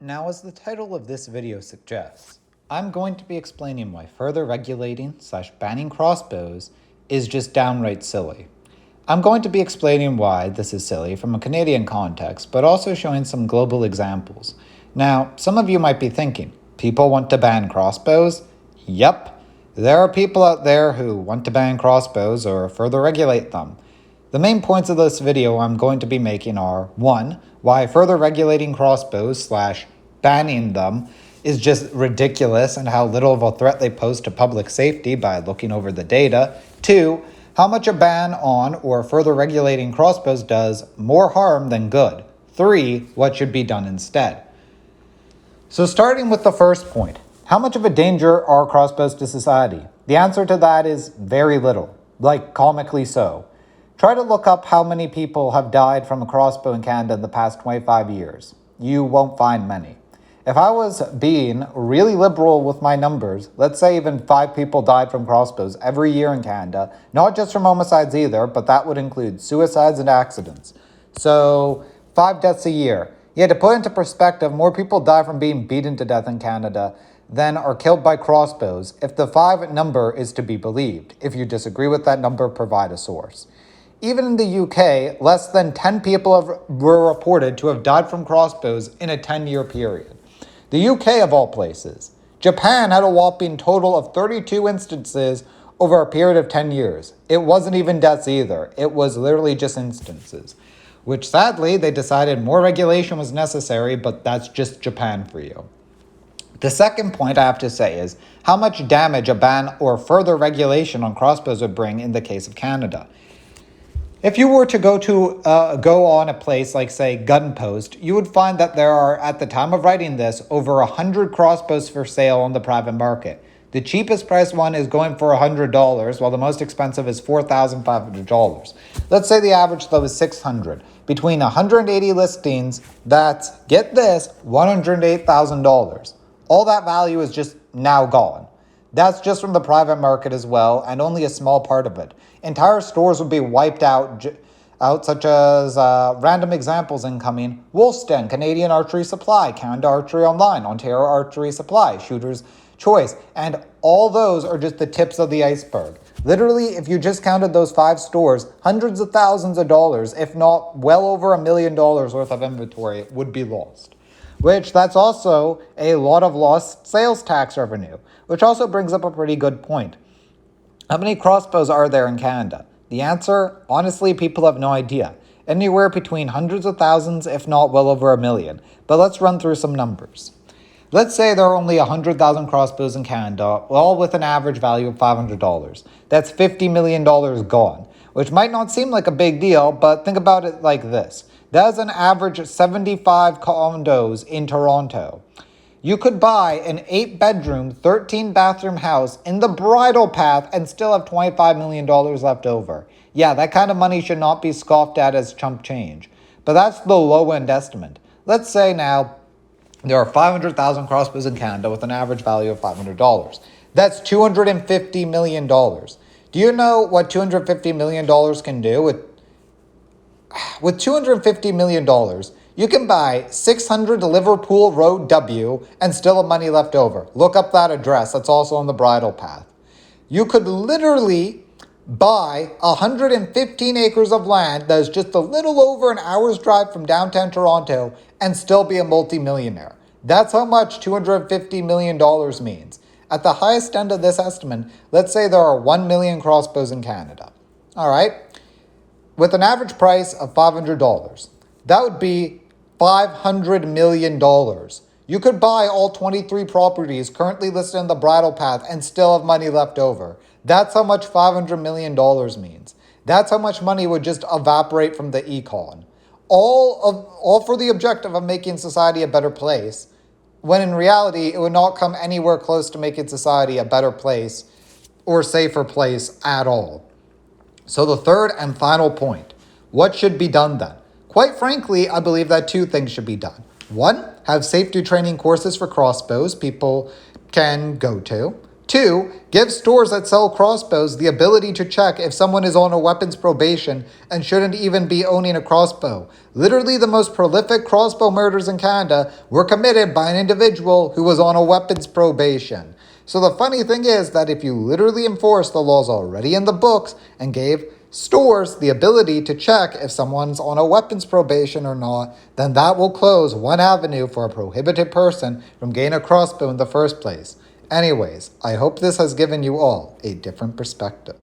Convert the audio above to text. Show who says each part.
Speaker 1: Now, as the title of this video suggests, I'm going to be explaining why further regulating/banning crossbows is just downright silly. I'm going to be explaining why this is silly from a Canadian context, but also showing some global examples. Now, some of you might be thinking, people want to ban crossbows? Yep, there are people out there who want to ban crossbows or further regulate them. The main points of this video I'm going to be making are 1. Why further regulating crossbows/banning them is just ridiculous and how little of a threat they pose to public safety by looking over the data. 2. How much a ban on or further regulating crossbows does more harm than good. 3. What should be done instead. So starting with the first point, how much of a danger are crossbows to society? The answer to that is very little, like comically so. Try to look up how many people have died from a crossbow in Canada in the past 25 years. You won't find many. If I was being really liberal with my numbers, let's say even 5 people died from crossbows every year in Canada, not just from homicides either, but that would include suicides and accidents. So 5 deaths a year. Yeah, to put into perspective, more people die from being beaten to death in Canada than are killed by crossbows, if the 5 number is to be believed. If you disagree with that number, provide a source. Even in the UK, less than 10 people were reported to have died from crossbows in a 10-year period. The UK of all places. Japan had a whopping total of 32 instances over a period of 10 years. It wasn't even deaths either. It was literally just instances, which sadly they decided more regulation was necessary, but that's just Japan for you. The second point I have to say is how much damage a ban or further regulation on crossbows would bring in the case of Canada. If you were to go on a place like, say, Gunpost, you would find that there are, at the time of writing this, over 100 crossbows for sale on the private market. The cheapest priced one is going for $100, while the most expensive is $4,500. Let's say the average, though, is $600. Between 180 listings, that's, get this, $108,000. All that value is just now gone. That's just from the private market as well, and only a small part of it. Entire stores would be wiped out, such as random examples incoming: Woolston, Canadian Archery Supply, Canada Archery Online, Ontario Archery Supply, Shooter's Choice, and all those are just the tips of the iceberg. Literally, if you just counted those 5 stores, hundreds of thousands of dollars, if not well over $1 million worth of inventory would be lost. Which that's also a lot of lost sales tax revenue, which also brings up a pretty good point. How many crossbows are there in Canada? The answer, honestly, people have no idea. Anywhere between hundreds of thousands, if not well over 1 million. But let's run through some numbers. Let's say there are only 100,000 crossbows in Canada, all with an average value of $500. That's $50 million gone, which might not seem like a big deal, but think about it like this. That is an average of 75 condos in Toronto. You could buy an 8-bedroom, 13-bathroom house in the bridle path and still have $25 million left over. Yeah, that kind of money should not be scoffed at as chump change. But that's the low-end estimate. Let's say now there are 500,000 crossbows in Canada with an average value of $500. That's $250 million. Do you know what $250 million can do? With $250 million, you can buy 600 Liverpool Road W and still have money left over. Look up that address. That's also on the bridle path. You could literally buy 115 acres of land that is just a little over an hour's drive from downtown Toronto and still be a multimillionaire. That's how much $250 million means. At the highest end of this estimate, let's say there are 1 million crossbows in Canada. All right? With an average price of $500, that would be $500 million. You could buy all 23 properties currently listed in the bridle path and still have money left over. That's how much $500 million means. That's how much money would just evaporate from the econ. All for the objective of making society a better place, when in reality, it would not come anywhere close to making society a better place or safer place at all. So the third and final point, what should be done then? Quite frankly, I believe that 2 things should be done. 1, have safety training courses for crossbows people can go to. 2. Give stores that sell crossbows the ability to check if someone is on a weapons probation and shouldn't even be owning a crossbow. Literally, the most prolific crossbow murders in Canada were committed by an individual who was on a weapons probation. So the funny thing is that if you literally enforce the laws already in the books and gave stores the ability to check if someone's on a weapons probation or not, then that will close one avenue for a prohibited person from getting a crossbow in the first place. Anyways, I hope this has given you all a different perspective.